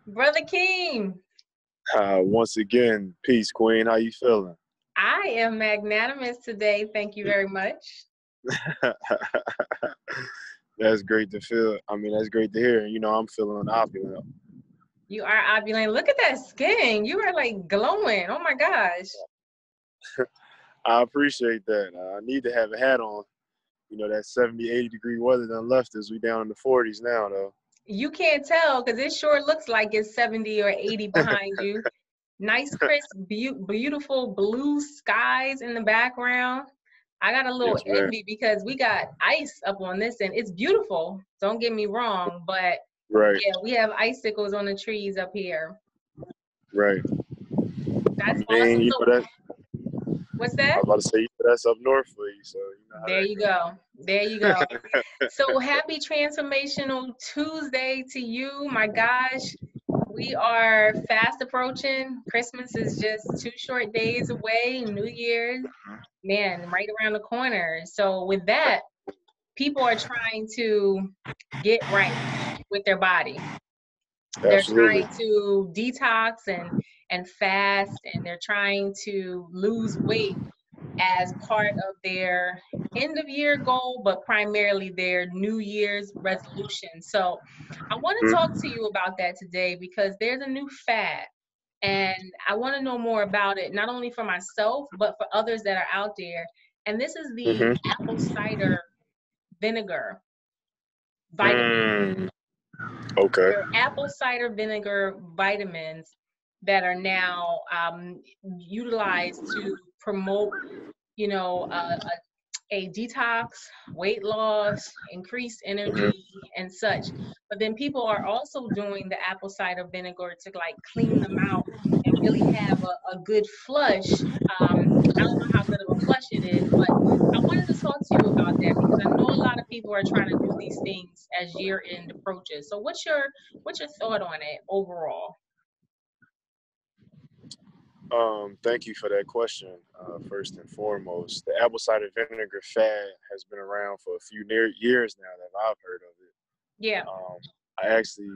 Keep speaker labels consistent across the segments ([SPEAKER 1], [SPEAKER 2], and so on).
[SPEAKER 1] Brother Keem,
[SPEAKER 2] Once again, peace, Queen. How you feeling?
[SPEAKER 1] I am magnanimous today. Thank you very much.
[SPEAKER 2] That's great to feel. That's great to hear. I'm feeling opulent.
[SPEAKER 1] You are opulent. Look at that skin. You are like glowing. Oh my gosh.
[SPEAKER 2] I appreciate that. I need to have a hat on. That 70, 80-degree weather done left us. We down in the 40s now, though.
[SPEAKER 1] You can't tell because it sure looks like it's 70 or 80 behind you. Nice, crisp, beautiful blue skies in the background. I got a little
[SPEAKER 2] Yes, man.
[SPEAKER 1] envy because we got ice up on this and it's beautiful. Don't get me wrong, but
[SPEAKER 2] Right,
[SPEAKER 1] yeah, we have icicles on the trees up here.
[SPEAKER 2] right. I
[SPEAKER 1] That's
[SPEAKER 2] mean,
[SPEAKER 1] awesome. So,
[SPEAKER 2] that.
[SPEAKER 1] what's
[SPEAKER 2] I
[SPEAKER 1] that?
[SPEAKER 2] was about to say, that's up north for you, so you know
[SPEAKER 1] There you go. There you go. So happy Transformational Tuesday to you. My gosh, we are fast approaching. Christmas is just 2 short days away. New Year's, man, right around the corner. So with that, people are trying to get right with their body.
[SPEAKER 2] how
[SPEAKER 1] They're
[SPEAKER 2] Absolutely.
[SPEAKER 1] trying to detox and fast, and they're trying to lose weight as part of their end of year goal, but primarily their New Year's resolution. So I want to talk to you about that today because there's a new fad and I want to know more about it, not only for myself, but for others that are out there. And this is the
[SPEAKER 2] Mm-hmm.
[SPEAKER 1] apple cider vinegar vitamin.
[SPEAKER 2] Mm, okay.
[SPEAKER 1] There are apple cider vinegar vitamins that are now utilized to promote, you know, a detox, weight loss, increased
[SPEAKER 2] Mm-hmm.
[SPEAKER 1] energy, and such. But then people are also doing the apple cider vinegar to like clean them out and really have a good flush. I don't know how good of a flush it is, but I wanted to talk to you about that because I know a lot of people are trying to do these things as year end approaches. So what's your thought on it overall?
[SPEAKER 2] Thank you for that question. First and foremost, the apple cider vinegar fad has been around for a few years now that I've heard of it.
[SPEAKER 1] Yeah.
[SPEAKER 2] I actually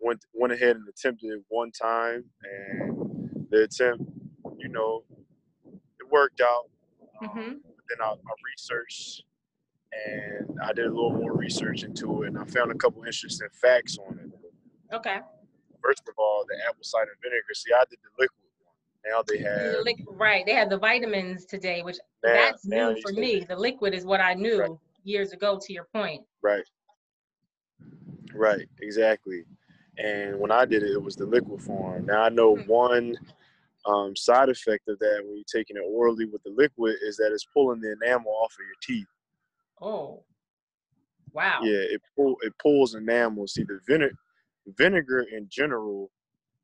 [SPEAKER 2] went ahead and attempted it one time, and the attempt, you know, it worked out.
[SPEAKER 1] Mhm.
[SPEAKER 2] But then I researched and I did a little more research into it, and I found a couple interesting facts on it.
[SPEAKER 1] Okay.
[SPEAKER 2] First of all, the apple cider vinegar. See, I did the liquid one. Now they
[SPEAKER 1] The
[SPEAKER 2] have
[SPEAKER 1] right. They have the vitamins today, which
[SPEAKER 2] now
[SPEAKER 1] that's
[SPEAKER 2] now
[SPEAKER 1] new
[SPEAKER 2] you
[SPEAKER 1] for
[SPEAKER 2] said
[SPEAKER 1] me. The liquid is what I
[SPEAKER 2] right,
[SPEAKER 1] knew years ago, to your point.
[SPEAKER 2] right, right, exactly. And when I did it, it was the liquid form. Now I know
[SPEAKER 1] Hmm.
[SPEAKER 2] one side effect of that when you're taking it orally with the liquid is that it's pulling the enamel off of your teeth.
[SPEAKER 1] Oh, wow.
[SPEAKER 2] Yeah, it pulls enamel. See, the vinegar in general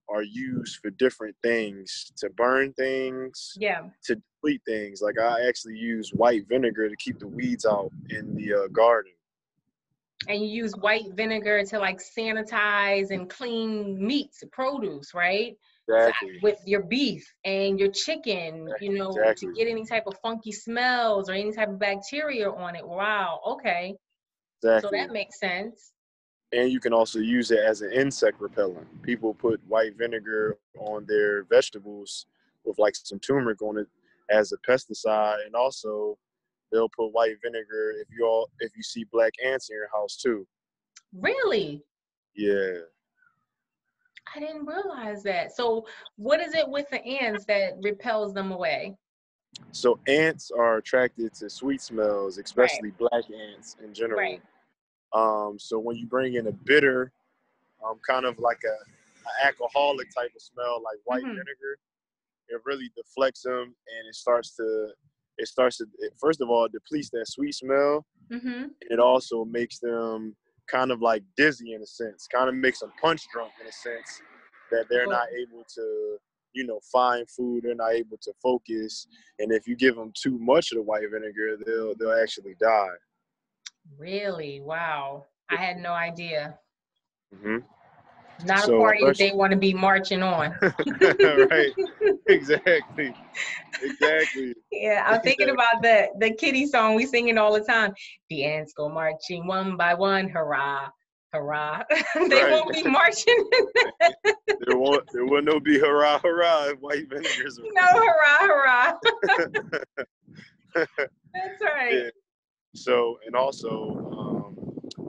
[SPEAKER 2] are used for different things, to burn things,
[SPEAKER 1] Yeah.
[SPEAKER 2] to deplete things. Like I actually use white vinegar to keep the weeds out in the garden.
[SPEAKER 1] And you use white vinegar to like sanitize and clean meats, produce, right? So,
[SPEAKER 2] Exactly,
[SPEAKER 1] with your beef and your chicken, to
[SPEAKER 2] exactly,
[SPEAKER 1] get any type of funky smells or any type of bacteria on it. Wow. Okay. So
[SPEAKER 2] exactly.
[SPEAKER 1] that makes sense.
[SPEAKER 2] And you can also use it as an insect repellent. People put white vinegar on their vegetables with like some turmeric on it as a pesticide, and also they'll put white vinegar if you see black ants in your house too.
[SPEAKER 1] Really?
[SPEAKER 2] Yeah.
[SPEAKER 1] I didn't realize that. So, what is it with the ants that repels them away?
[SPEAKER 2] So ants are attracted to sweet smells,
[SPEAKER 1] Right,
[SPEAKER 2] especially black ants in
[SPEAKER 1] right.
[SPEAKER 2] general. So when you bring in a bitter, kind of like a alcoholic type of smell, like white
[SPEAKER 1] Hmm.
[SPEAKER 2] vinegar, it really deflects them, and it first of all it depletes that sweet smell,
[SPEAKER 1] Hmm.
[SPEAKER 2] and it also makes them kind of like dizzy in a sense, kind of makes them punch drunk in a sense that they're
[SPEAKER 1] Oh,
[SPEAKER 2] not able to find food, they're not able to focus, and if you give them too much of the white vinegar, they'll actually die.
[SPEAKER 1] really? Wow. I had no idea.
[SPEAKER 2] Hmm.
[SPEAKER 1] Not a
[SPEAKER 2] So
[SPEAKER 1] party that
[SPEAKER 2] unless
[SPEAKER 1] they want to be marching on.
[SPEAKER 2] right, exactly, exactly.
[SPEAKER 1] Yeah, I'm thinking about the kitty song we singing all the time. The ants go marching one by one, hurrah. Hurrah. They
[SPEAKER 2] Right.
[SPEAKER 1] won't be marching.
[SPEAKER 2] There will no be hurrah, hurrah if white vinegar's
[SPEAKER 1] No, hurrah, hurrah. That's right.
[SPEAKER 2] Yeah. So, and also,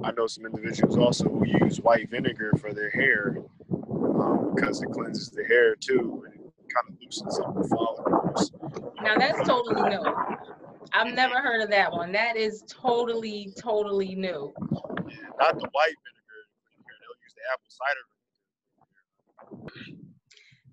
[SPEAKER 2] I know some individuals also who use white vinegar for their hair because it cleanses the hair too and it kind of loosens up the follicles.
[SPEAKER 1] Now that's totally new. I've never heard of that one. That is totally, totally new.
[SPEAKER 2] Yeah, not the white vinegar to clean hair. They'll use the apple cider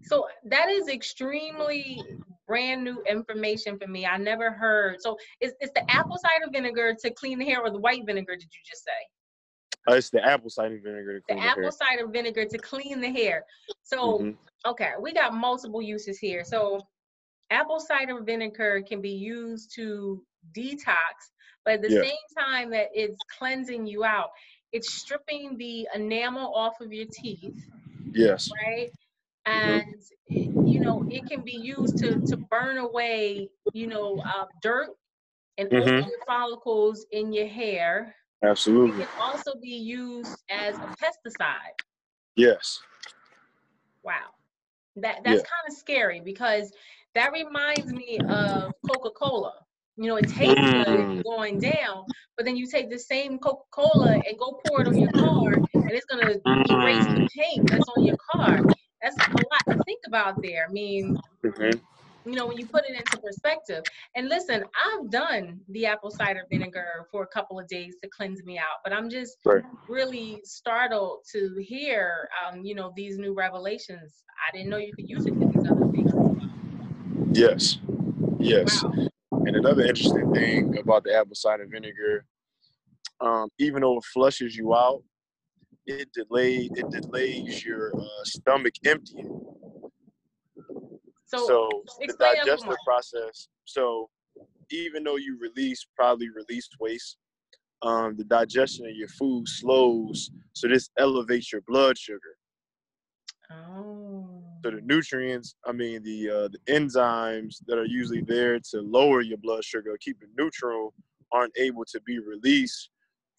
[SPEAKER 1] So that is extremely brand new information for me. I never heard. So it's the apple cider vinegar to clean the hair, or the white vinegar, did you just say?
[SPEAKER 2] It's the apple cider vinegar to
[SPEAKER 1] The
[SPEAKER 2] clean the
[SPEAKER 1] apple
[SPEAKER 2] hair.
[SPEAKER 1] cider vinegar to clean the hair. So, okay, we got multiple uses here. So apple cider vinegar can be used to detox, but at the
[SPEAKER 2] Yes.
[SPEAKER 1] same time that it's cleansing you out, it's stripping the enamel off of your teeth,
[SPEAKER 2] Yes.
[SPEAKER 1] right? And you know, it can be used to burn away, you know, dirt and oily follicles in your hair. It
[SPEAKER 2] Absolutely.
[SPEAKER 1] can also be used as a pesticide.
[SPEAKER 2] Yes.
[SPEAKER 1] Wow. That's
[SPEAKER 2] Yeah.
[SPEAKER 1] kind of scary, because that reminds me of Coca-Cola. You know, it tastes good
[SPEAKER 2] Mm.
[SPEAKER 1] going down, but then you take the same Coca-Cola and go pour it on your car, and it's gonna erase the
[SPEAKER 2] Mm.
[SPEAKER 1] paint that's on your car. That's a lot to think about there. I mean, you know, when you put it into perspective. And listen, I've done the apple cider vinegar for a couple of days to cleanse me out, but I'm just
[SPEAKER 2] Right.
[SPEAKER 1] really startled to hear, you know, these new revelations. I didn't know you could use it for these other things as well.
[SPEAKER 2] Yes. Yes.
[SPEAKER 1] Wow.
[SPEAKER 2] And another interesting thing about the apple cider vinegar, even though it flushes you out, it delays your stomach emptying.
[SPEAKER 1] So
[SPEAKER 2] So the
[SPEAKER 1] explain that a little
[SPEAKER 2] digestive
[SPEAKER 1] more.
[SPEAKER 2] process. So even though you probably release waste, the digestion of your food slows. So this elevates your blood sugar.
[SPEAKER 1] Oh.
[SPEAKER 2] So the nutrients, the enzymes that are usually there to lower your blood sugar, keep it neutral, aren't able to be released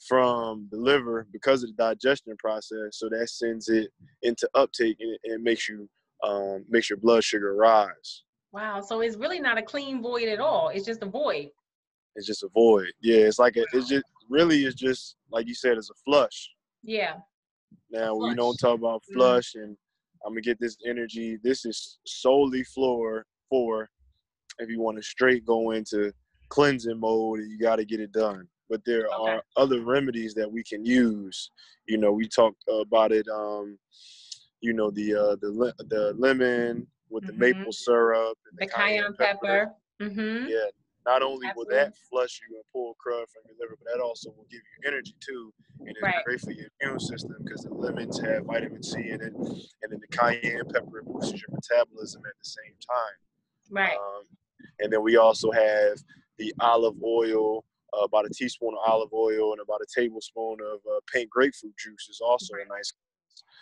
[SPEAKER 2] from the liver because of the digestion process. So that sends it into uptake, and it makes your blood sugar rise.
[SPEAKER 1] Wow. So it's really not a clean void at all. It's just a void.
[SPEAKER 2] It's just a void. Yeah, it's just really is just like you said, it's a flush.
[SPEAKER 1] Yeah.
[SPEAKER 2] Now we don't
[SPEAKER 1] Flush.
[SPEAKER 2] talk about flush and I'm gonna get this energy. This is solely for if you want to straight go into cleansing mode, you got to get it done. But there
[SPEAKER 1] Okay.
[SPEAKER 2] are other remedies that we can use. You know, we talked about it. You know, the lemon with the maple syrup and the
[SPEAKER 1] The
[SPEAKER 2] cayenne
[SPEAKER 1] cayenne
[SPEAKER 2] pepper.
[SPEAKER 1] pepper. Mm-hmm.
[SPEAKER 2] Yeah, not only will that
[SPEAKER 1] Absolutely.
[SPEAKER 2] flush you and pull crud from your liver, but that also will give you energy too, and it's
[SPEAKER 1] Right.
[SPEAKER 2] great for your immune system because the lemons have vitamin C in it, and then the cayenne pepper boosts your metabolism at the same time.
[SPEAKER 1] Right.
[SPEAKER 2] And then we also have the olive oil, about a teaspoon of olive oil and about a tablespoon of pink grapefruit juice is also a nice.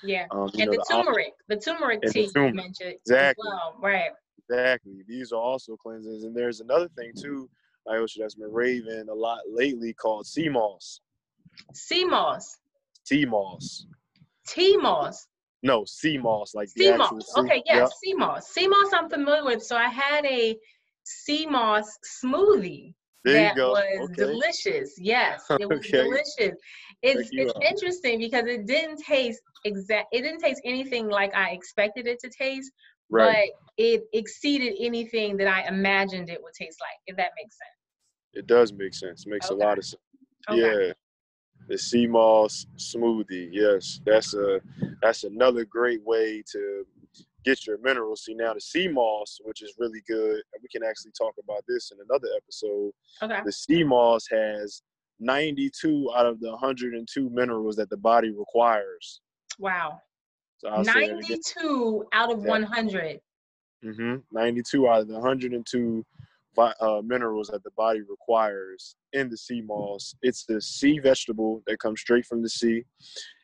[SPEAKER 1] Yeah.
[SPEAKER 2] You
[SPEAKER 1] And
[SPEAKER 2] know,
[SPEAKER 1] the turmeric
[SPEAKER 2] and the
[SPEAKER 1] tea you
[SPEAKER 2] turmeric.
[SPEAKER 1] mentioned as
[SPEAKER 2] Exactly.
[SPEAKER 1] well. Right.
[SPEAKER 2] Exactly. These are also cleansers. And there's another thing too, Ayosha, that's been raving a lot lately called sea moss.
[SPEAKER 1] Sea moss.
[SPEAKER 2] Sea moss.
[SPEAKER 1] Tea moss.
[SPEAKER 2] No, sea moss, like the
[SPEAKER 1] Sea
[SPEAKER 2] actual
[SPEAKER 1] moss.
[SPEAKER 2] sea.
[SPEAKER 1] Okay,
[SPEAKER 2] Yep.
[SPEAKER 1] yes, sea moss. Sea moss I'm familiar with. So I had a sea moss smoothie
[SPEAKER 2] There you
[SPEAKER 1] that
[SPEAKER 2] go.
[SPEAKER 1] was
[SPEAKER 2] Okay.
[SPEAKER 1] delicious. Yes, it was
[SPEAKER 2] Okay.
[SPEAKER 1] delicious.
[SPEAKER 2] Check you
[SPEAKER 1] It's
[SPEAKER 2] out.
[SPEAKER 1] interesting because it didn't taste anything like I expected it to taste,
[SPEAKER 2] Right.
[SPEAKER 1] but it exceeded anything that I imagined it would taste like, if that makes sense.
[SPEAKER 2] It does make sense. It makes a
[SPEAKER 1] Okay.
[SPEAKER 2] lot of sense.
[SPEAKER 1] Okay.
[SPEAKER 2] Yeah. The sea moss smoothie. Yes. That's another great way to get your minerals. See, now the sea moss, which is really good, and we can actually talk about this in another episode.
[SPEAKER 1] Okay.
[SPEAKER 2] The sea moss has 92 out of the 102 minerals that the body requires.
[SPEAKER 1] Wow.
[SPEAKER 2] So I'll say that again.
[SPEAKER 1] 92 out of 100.
[SPEAKER 2] 92 out of the 102 minerals that the body requires in the sea moss. It's the sea vegetable that comes straight from the sea.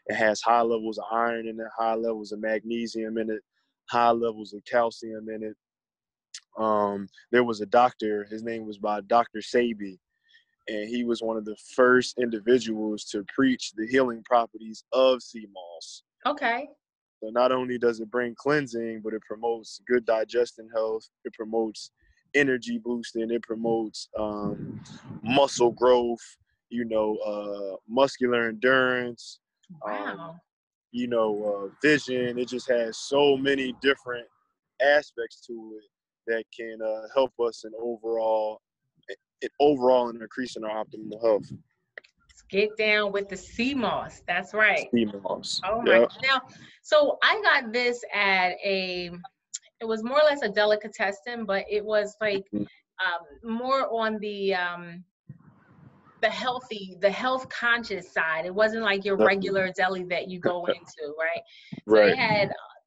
[SPEAKER 2] It has high levels of iron in it, high levels of magnesium in it, high levels of calcium in it. There was a doctor, his name was by Dr. Sabi, and he was one of the first individuals to preach the healing properties of sea moss.
[SPEAKER 1] Okay.
[SPEAKER 2] So not only does it bring cleansing, but it promotes good digestion health. It promotes energy boosting. It promotes muscle growth. Muscular endurance. Um,
[SPEAKER 1] Wow.
[SPEAKER 2] Vision. It just has so many different aspects to it that can help us overall in increasing our optimal health.
[SPEAKER 1] Let's get down with the sea moss. That's right.
[SPEAKER 2] Sea moss.
[SPEAKER 1] Oh my.
[SPEAKER 2] Yeah.
[SPEAKER 1] Now, so I got this at it was more or less a delicatessen, but it was like more on the health conscious side. It wasn't like your regular deli that you go into, right? So
[SPEAKER 2] Right.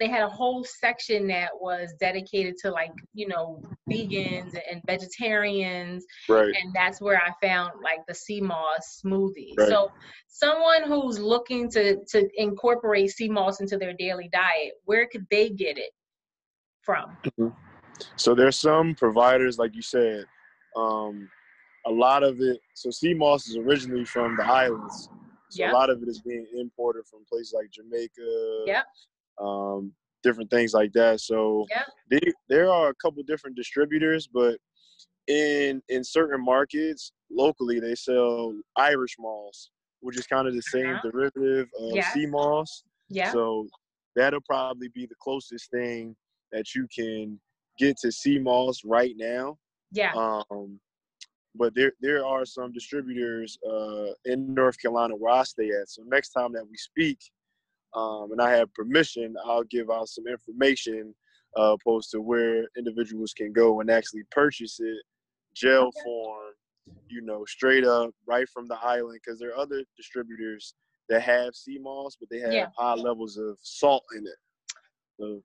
[SPEAKER 1] they had a whole section that was dedicated to, like, vegans and vegetarians,
[SPEAKER 2] Right.
[SPEAKER 1] and that's where I found like the sea moss smoothie.
[SPEAKER 2] Right.
[SPEAKER 1] So someone who's looking to incorporate sea moss into their daily diet, where could they get it from?
[SPEAKER 2] So there's some providers, like you said, a lot of it. So sea moss is originally from the islands. So a
[SPEAKER 1] Yep.
[SPEAKER 2] lot of it is being imported from places like Jamaica,
[SPEAKER 1] Yep.
[SPEAKER 2] different things like that. So
[SPEAKER 1] Yep.
[SPEAKER 2] there are a couple different distributors, but in certain markets locally, they sell Irish moss, which is kind of the same derivative of
[SPEAKER 1] Yes.
[SPEAKER 2] sea moss.
[SPEAKER 1] Yeah.
[SPEAKER 2] So that'll probably be the closest thing that you can get to sea moss right now.
[SPEAKER 1] Yeah.
[SPEAKER 2] But there are some distributors in North Carolina where I stay at. So next time that we speak, and I have permission, I'll give out some information opposed to where individuals can go and actually purchase it, gel form, straight up right from the island. Because there are other distributors that have sea moss, but they have high levels of salt in it. So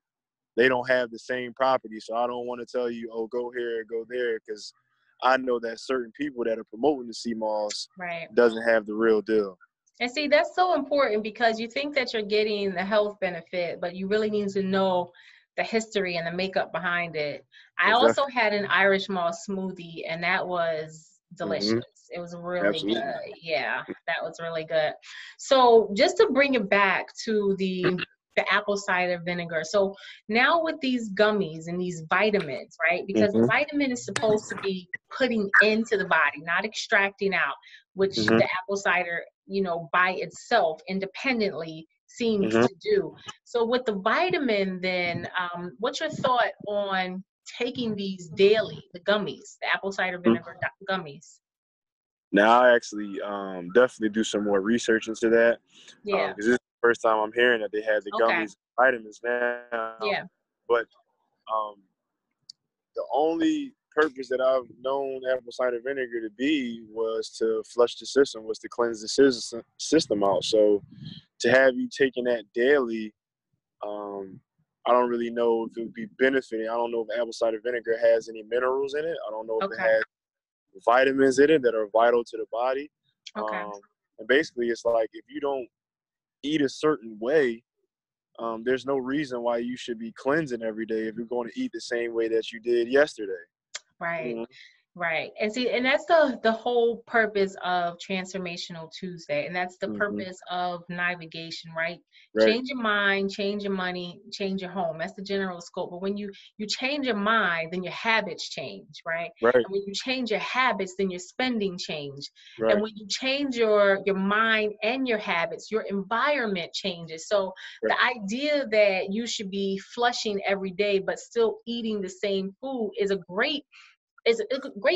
[SPEAKER 2] they don't have the same property. So I don't want to tell you, oh, go here, go there, because I know that certain people that are promoting the sea moss doesn't have the real deal.
[SPEAKER 1] And see, that's so important, because you think that you're getting the health benefit, but you really need to know the history and the makeup behind it. I also had an Irish moss smoothie, and that was delicious. It was really good. Yeah, that was really good. So just to bring it back to the apple cider vinegar. So now with these gummies and these vitamins, right? Because the vitamin is supposed to be putting into the body, not extracting out, which the apple cider, by itself independently seems to do. So with the vitamin, then what's your thought on taking these daily, the gummies, the apple cider vinegar gummies?
[SPEAKER 2] Now I actually definitely do some more research into that.
[SPEAKER 1] Yeah.
[SPEAKER 2] Because this is the first time I'm hearing that they had the gummies vitamins now.
[SPEAKER 1] Yeah.
[SPEAKER 2] But the only purpose that I've known apple cider vinegar to be was to flush the system, was to cleanse the system out. So to have you taking that daily, I don't really know if it would be benefiting. I don't know if apple cider vinegar has any minerals in it. I don't know if it has vitamins in it that are vital to the body. And basically, it's like, if you don't eat a certain way, there's no reason why you should be cleansing every day if you're going to eat the same way that you did yesterday.
[SPEAKER 1] Right. Right. And see, and that's the whole purpose of Transformational Tuesday. And that's the purpose of Vagation, right? Change your mind, change your money, change your home. That's the general scope. But when you change your mind, then your habits change, right? And when you change your habits, then your spending change. And when you change your mind and your habits, your environment changes. So the idea that you should be flushing every day but still eating the same food is a great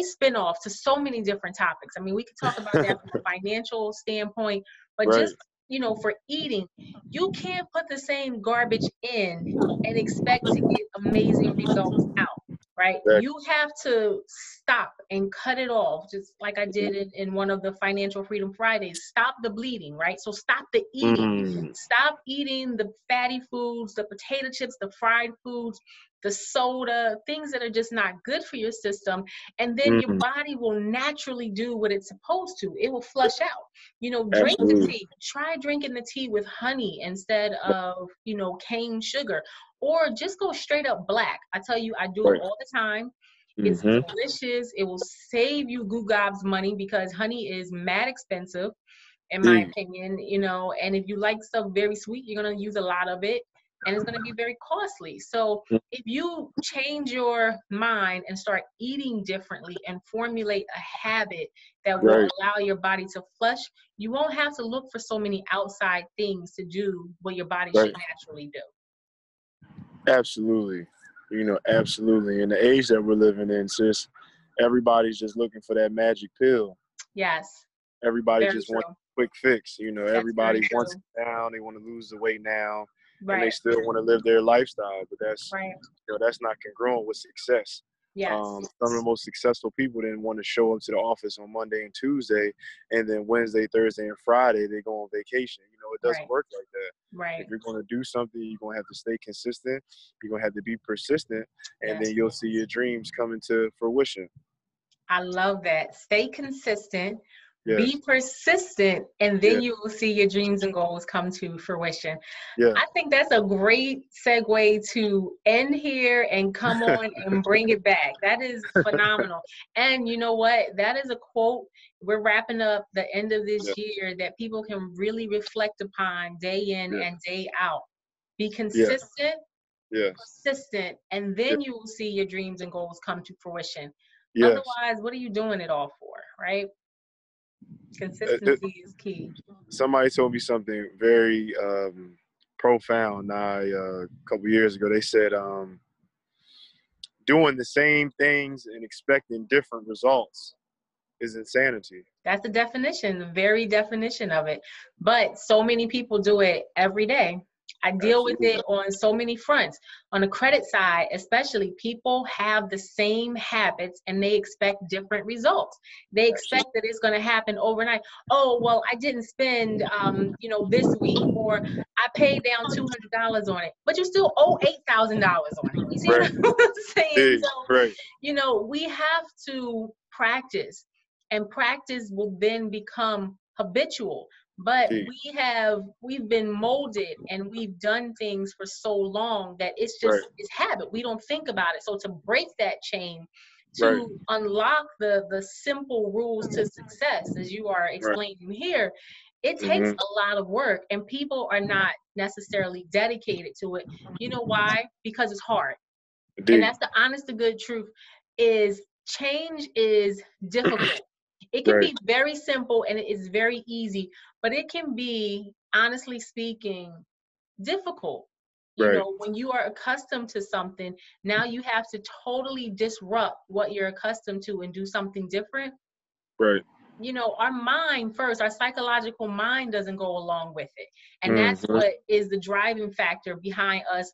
[SPEAKER 1] spin-off to so many different topics. I mean, we could talk about that from a financial standpoint, but just, for eating, you can't put the same garbage in and expect to get amazing results out, right? You have to stop and cut it off, just like I did in one of the Financial Freedom Fridays. Stop the bleeding, right? So stop the eating. Stop eating the fatty foods, the potato chips, the fried foods, the soda, things that are just not good for your system. And then your body will naturally do what it's supposed to. It will flush out. Drink the tea. Try drinking the tea with honey instead of, cane sugar, or just go straight up black. I tell you, I do it all the time. It's
[SPEAKER 2] Mm-hmm.
[SPEAKER 1] delicious. It will save you goo gobs money because honey is mad expensive, in my
[SPEAKER 2] Indeed.
[SPEAKER 1] opinion, and if you like stuff very sweet, you're going to use a lot of it and it's going to be very costly. So if you change your mind and start eating differently and formulate a habit that will
[SPEAKER 2] Right.
[SPEAKER 1] allow your body to flush, you won't have to look for so many outside things to do what your body should
[SPEAKER 2] Right.
[SPEAKER 1] naturally do.
[SPEAKER 2] Absolutely. Absolutely. In the age that we're living in, sis, everybody's just looking for that magic pill.
[SPEAKER 1] Yes,
[SPEAKER 2] Everybody
[SPEAKER 1] very
[SPEAKER 2] just wants
[SPEAKER 1] true.
[SPEAKER 2] a quick fix.
[SPEAKER 1] That's very
[SPEAKER 2] Everybody wants
[SPEAKER 1] true.
[SPEAKER 2] it now. They want to lose the weight now, and they
[SPEAKER 1] Right,
[SPEAKER 2] still want to live their lifestyle. But
[SPEAKER 1] right.
[SPEAKER 2] that's not congruent with success.
[SPEAKER 1] Yes,
[SPEAKER 2] Some of the most successful people didn't want to show up to the office on Monday and Tuesday, and then Wednesday, Thursday, and Friday they go on vacation. It doesn't
[SPEAKER 1] right,
[SPEAKER 2] work like that.
[SPEAKER 1] right.
[SPEAKER 2] If you're going to do something, you're going to have to stay consistent. You're going to have to be persistent, and then
[SPEAKER 1] Yes.
[SPEAKER 2] you'll see your dreams come into fruition.
[SPEAKER 1] I love that. Stay consistent, be
[SPEAKER 2] Yes,
[SPEAKER 1] persistent, and then
[SPEAKER 2] yes,
[SPEAKER 1] you will see your dreams and goals come to fruition.
[SPEAKER 2] yes.
[SPEAKER 1] I think that's a great segue to end here and come on and bring it back. That is phenomenal. And you know what? That is a quote. We're wrapping up the end of this
[SPEAKER 2] yes,
[SPEAKER 1] year that people can really reflect upon day in
[SPEAKER 2] yes,
[SPEAKER 1] and day out. Be
[SPEAKER 2] yes,
[SPEAKER 1] consistent,
[SPEAKER 2] yes,
[SPEAKER 1] persistent, and
[SPEAKER 2] yes,
[SPEAKER 1] then you will see your dreams and goals come to fruition.
[SPEAKER 2] yes.
[SPEAKER 1] Otherwise, what are you doing it all for, right?
[SPEAKER 2] Uh, uh,
[SPEAKER 1] Consistency is key.
[SPEAKER 2] Somebody told me something very profound a couple years ago. They said, doing the same things and expecting different results is insanity.
[SPEAKER 1] That's the definition, the very definition of it. But so many people do it every day. I deal with
[SPEAKER 2] Absolutely.
[SPEAKER 1] it on so many fronts. On the credit side, especially, people have the same habits and they expect different results. They expect
[SPEAKER 2] Absolutely.
[SPEAKER 1] that it's going to happen overnight. Oh, well, I didn't spend, this week, or I paid down $200 on it, but you still owe $8,000 on it. You see
[SPEAKER 2] Right.
[SPEAKER 1] what I'm saying?
[SPEAKER 2] Big.
[SPEAKER 1] So,
[SPEAKER 2] Right.
[SPEAKER 1] we have to practice, and practice will then become habitual. But
[SPEAKER 2] Indeed.
[SPEAKER 1] we've been molded and we've done things for so long that
[SPEAKER 2] Right.
[SPEAKER 1] it's habit. We don't think about it. So to break that chain,
[SPEAKER 2] Right.
[SPEAKER 1] to unlock the simple rules to success, as you are
[SPEAKER 2] Right.
[SPEAKER 1] explaining here, it takes
[SPEAKER 2] Mm-hmm.
[SPEAKER 1] a lot of work and people are not necessarily dedicated to it. You know why? Because it's hard. And
[SPEAKER 2] Indeed.
[SPEAKER 1] that's the honest to good truth, is change is difficult. It can
[SPEAKER 2] Right.
[SPEAKER 1] be very simple and it is very easy, but it can be, honestly speaking, difficult.
[SPEAKER 2] Right.
[SPEAKER 1] When you are accustomed to something, now you have to totally disrupt what you're accustomed to and do something different.
[SPEAKER 2] Right.
[SPEAKER 1] Our mind first, our psychological mind doesn't go along with it. And that's
[SPEAKER 2] Mm-hmm.
[SPEAKER 1] what is the driving factor behind us,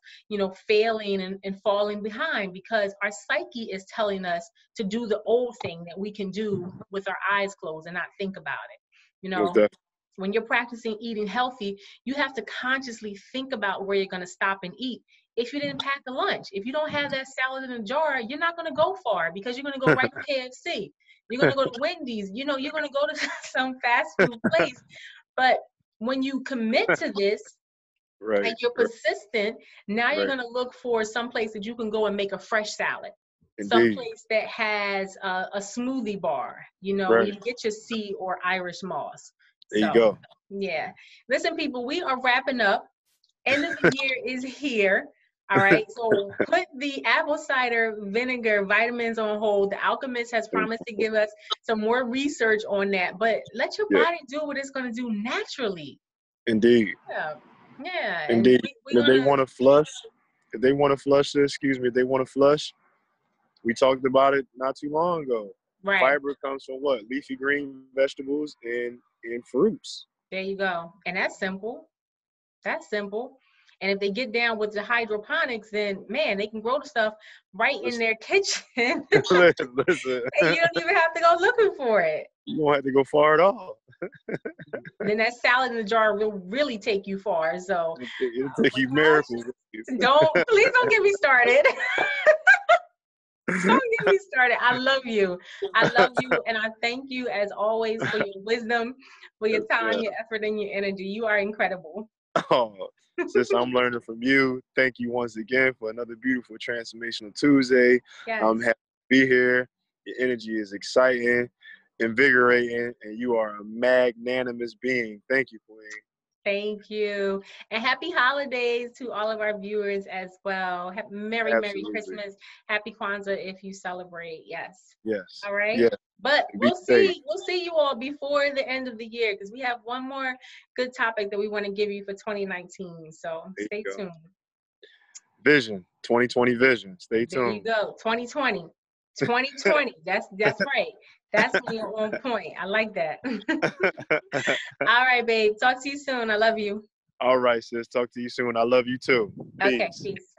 [SPEAKER 1] failing and falling behind, because our psyche is telling us to do the old thing that we can do with our eyes closed and not think about it.
[SPEAKER 2] Most definitely.
[SPEAKER 1] When you're practicing eating healthy, you have to consciously think about where you're going to stop and eat. If you didn't pack a lunch, if you don't have that salad in a jar, you're not going to go far because you're going to go right to KFC. You're going to go to Wendy's. You're going to go to some fast food place. But when you commit to this and
[SPEAKER 2] Right.
[SPEAKER 1] you're
[SPEAKER 2] Right.
[SPEAKER 1] persistent, now you're
[SPEAKER 2] Right.
[SPEAKER 1] going to look for some place that you can go and make a fresh salad. Some
[SPEAKER 2] Indeed.
[SPEAKER 1] place that has a smoothie bar,
[SPEAKER 2] Right.
[SPEAKER 1] you get your sea or Irish moss.
[SPEAKER 2] There you
[SPEAKER 1] So,
[SPEAKER 2] go.
[SPEAKER 1] yeah. Listen, people, we are wrapping up. End of the year is here. All right. So put the apple cider vinegar vitamins on hold. The Alchemist has promised to give us some more research on that, but let your
[SPEAKER 2] Yeah.
[SPEAKER 1] body do what it's going to do naturally.
[SPEAKER 2] Indeed.
[SPEAKER 1] Yeah. Yeah. And
[SPEAKER 2] Indeed.
[SPEAKER 1] we're
[SPEAKER 2] And if
[SPEAKER 1] going
[SPEAKER 2] they
[SPEAKER 1] to,
[SPEAKER 2] want to flush, if they want to flush this, excuse me, if they want to flush, we talked about it not too long ago.
[SPEAKER 1] right.
[SPEAKER 2] Fiber comes from what? Leafy green vegetables and fruits.
[SPEAKER 1] There you go. And that's simple. That's simple. And if they get down with the hydroponics, then man, they can grow the stuff right in
[SPEAKER 2] Listen,
[SPEAKER 1] their kitchen. And
[SPEAKER 2] listen.
[SPEAKER 1] you don't even have to go looking for it.
[SPEAKER 2] You don't have to go far at all.
[SPEAKER 1] Then that salad in the jar will really take you far. So,
[SPEAKER 2] It'll take
[SPEAKER 1] my
[SPEAKER 2] you miracles.
[SPEAKER 1] gosh, please don't get me started. Don't get me started. I love you. I love you. And I thank you as always for your wisdom, for your
[SPEAKER 2] Yes,
[SPEAKER 1] time,
[SPEAKER 2] ma'am.
[SPEAKER 1] your effort, and your energy. You are incredible.
[SPEAKER 2] Oh, sis, I'm learning from you. Thank you once again for another beautiful Transformational Tuesday.
[SPEAKER 1] Yes.
[SPEAKER 2] I'm happy be here. Your energy is exciting, invigorating, and you are a magnanimous being. Thank you, Queen.
[SPEAKER 1] Thank you. And happy holidays to all of our viewers as well. Merry
[SPEAKER 2] Absolutely.
[SPEAKER 1] Christmas. Happy Kwanzaa if you celebrate. Yes.
[SPEAKER 2] Yes.
[SPEAKER 1] All right.
[SPEAKER 2] Yes.
[SPEAKER 1] But
[SPEAKER 2] Be safe.
[SPEAKER 1] we'll see you all before the end of the year because we have one more good topic that we want to give you for 2019. So
[SPEAKER 2] There
[SPEAKER 1] stay
[SPEAKER 2] you go.
[SPEAKER 1] tuned.
[SPEAKER 2] Vision, 2020 vision. Stay
[SPEAKER 1] There you
[SPEAKER 2] tuned.
[SPEAKER 1] go. 2020. 2020. That's right. That's when you're on point. I like that. All right, babe. Talk to you soon. I love you.
[SPEAKER 2] All right, sis. Talk to you soon. I love you too.
[SPEAKER 1] Okay,
[SPEAKER 2] Peace.
[SPEAKER 1] peace.